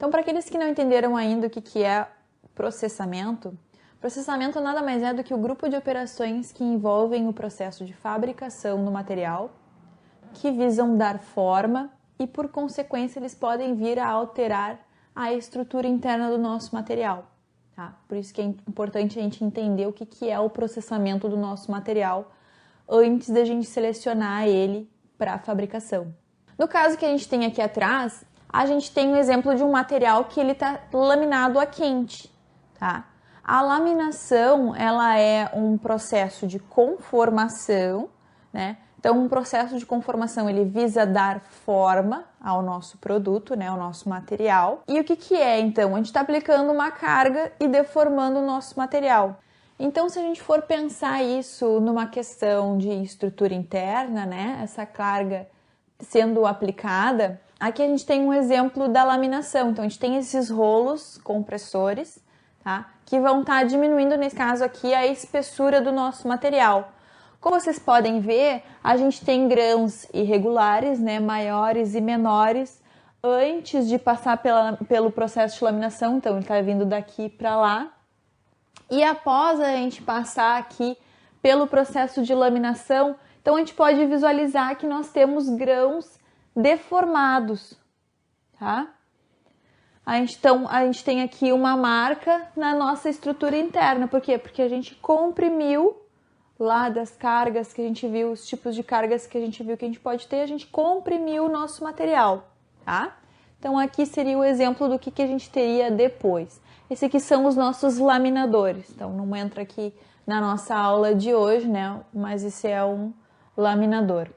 Então, para aqueles que não entenderam ainda o que é processamento, processamento nada mais é do que o grupo de operações que envolvem o processo de fabricação do material, que visam dar forma e, por consequência, eles podem vir a alterar a estrutura interna do nosso material. Tá? Por isso que é importante a gente entender o que é o processamento do nosso material antes da gente selecionar ele para a fabricação. No caso que a gente tem aqui atrás, a gente tem um exemplo de um material que ele está laminado a quente. Tá? A laminação, ela é um processo de conformação, né? Então, um processo de conformação, ele visa dar forma ao nosso produto, né, ao nosso material. E o que é, então? A gente está aplicando uma carga e deformando o nosso material. Então, se a gente for pensar isso numa questão de estrutura interna, né, essa carga sendo aplicada, aqui a gente tem um exemplo da laminação. Então, a gente tem esses rolos compressores, tá, que vão estar diminuindo, nesse caso aqui, a espessura do nosso material. Como vocês podem ver, a gente tem grãos irregulares, né, maiores e menores, antes de passar pelo processo de laminação. Então, ele está vindo daqui para lá. E após a gente passar aqui pelo processo de laminação, então a gente pode visualizar que nós temos grãos deformados, tá? A gente tem aqui uma marca na nossa estrutura interna. Por quê? Porque a gente comprimiu lá das cargas que a gente viu, os tipos de cargas que a gente viu que a gente pode ter, a gente comprimiu o nosso material, tá? Então aqui seria o exemplo do que a gente teria depois. Esse aqui são os nossos laminadores. Então não entra aqui na nossa aula de hoje, né? Mas esse é um laminador.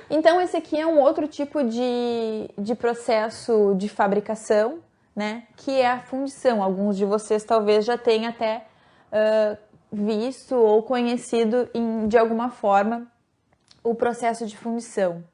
Então esse aqui é um outro tipo de processo de fabricação, né? Que é a fundição. Alguns de vocês talvez já tenham até visto ou conhecido de alguma forma o processo de fundição.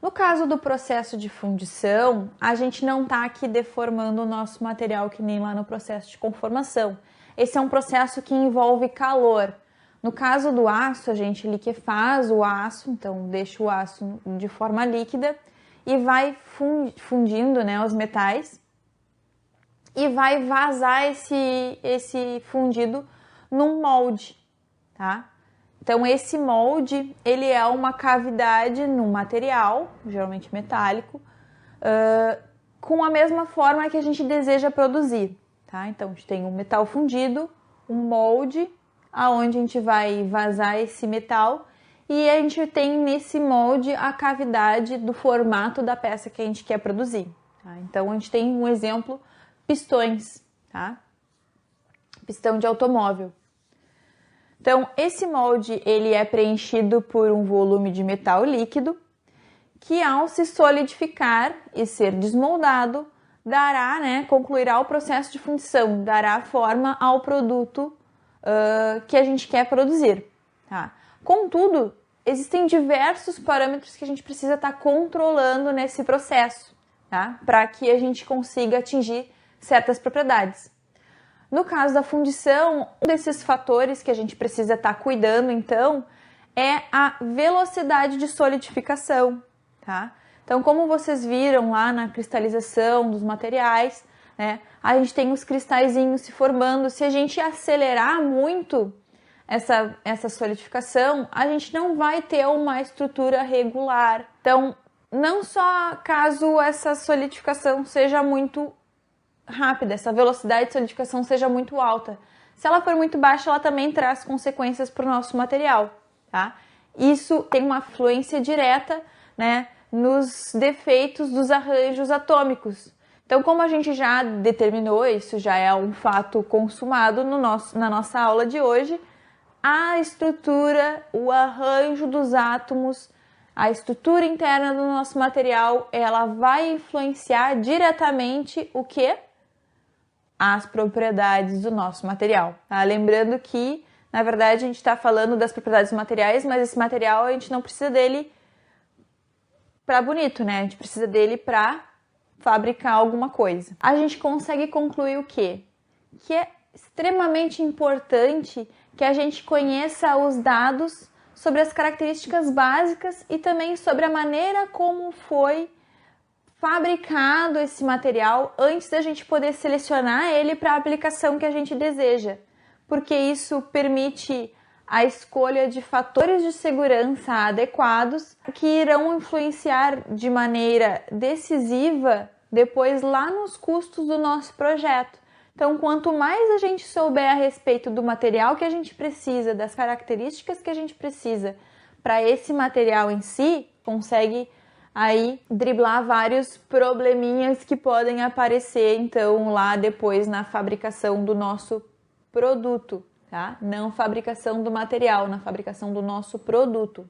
No caso do processo de fundição, a gente não está aqui deformando o nosso material que nem lá no processo de conformação. Esse é um processo que envolve calor. No caso do aço, a gente liquefaz o aço, então deixa o aço de forma líquida e vai fundindo, né, os metais e vai vazar esse fundido num molde, tá? Então esse molde, ele é uma cavidade no material, geralmente metálico, com a mesma forma que a gente deseja produzir, tá? Então a gente tem um metal fundido, um molde, aonde a gente vai vazar esse metal e a gente tem nesse molde a cavidade do formato da peça que a gente quer produzir, tá? Então a gente tem um exemplo, pistões, tá? Pistão de automóvel. Então, esse molde ele é preenchido por um volume de metal líquido que, ao se solidificar e ser desmoldado, dará, né, concluirá o processo de fundição, dará forma ao produto que a gente quer produzir. Tá? Contudo, existem diversos parâmetros que a gente precisa estar controlando nesse processo, tá? Para que a gente consiga atingir certas propriedades. No caso da fundição, um desses fatores que a gente precisa estar cuidando, então, é a velocidade de solidificação, tá? Então, como vocês viram lá na cristalização dos materiais, né, a gente tem os cristalzinhos se formando. Se a gente acelerar muito essa solidificação, a gente não vai ter uma estrutura regular. Então, não só caso essa solidificação seja muito rápida, essa velocidade de solidificação seja muito alta. Se ela for muito baixa, ela também traz consequências para o nosso material, tá? Isso tem uma influência direta, né, nos defeitos dos arranjos atômicos. Então, como a gente já determinou, isso já é um fato consumado na nossa aula de hoje, a estrutura, o arranjo dos átomos, a estrutura interna do nosso material, ela vai influenciar diretamente o quê? As propriedades do nosso material. Tá? Lembrando que, na verdade, a gente está falando das propriedades dos materiais, mas esse material a gente não precisa dele para bonito, né? A gente precisa dele para fabricar alguma coisa. A gente consegue concluir o quê? Que é extremamente importante que a gente conheça os dados sobre as características básicas e também sobre a maneira como foi fabricado esse material antes da gente poder selecionar ele para a aplicação que a gente deseja, porque isso permite a escolha de fatores de segurança adequados que irão influenciar de maneira decisiva depois lá nos custos do nosso projeto. Então, quanto mais a gente souber a respeito do material que a gente precisa, das características que a gente precisa para esse material em si, consegue aí driblar vários probleminhas que podem aparecer então lá depois na fabricação do nosso produto, tá? Não fabricação do material, na fabricação do nosso produto.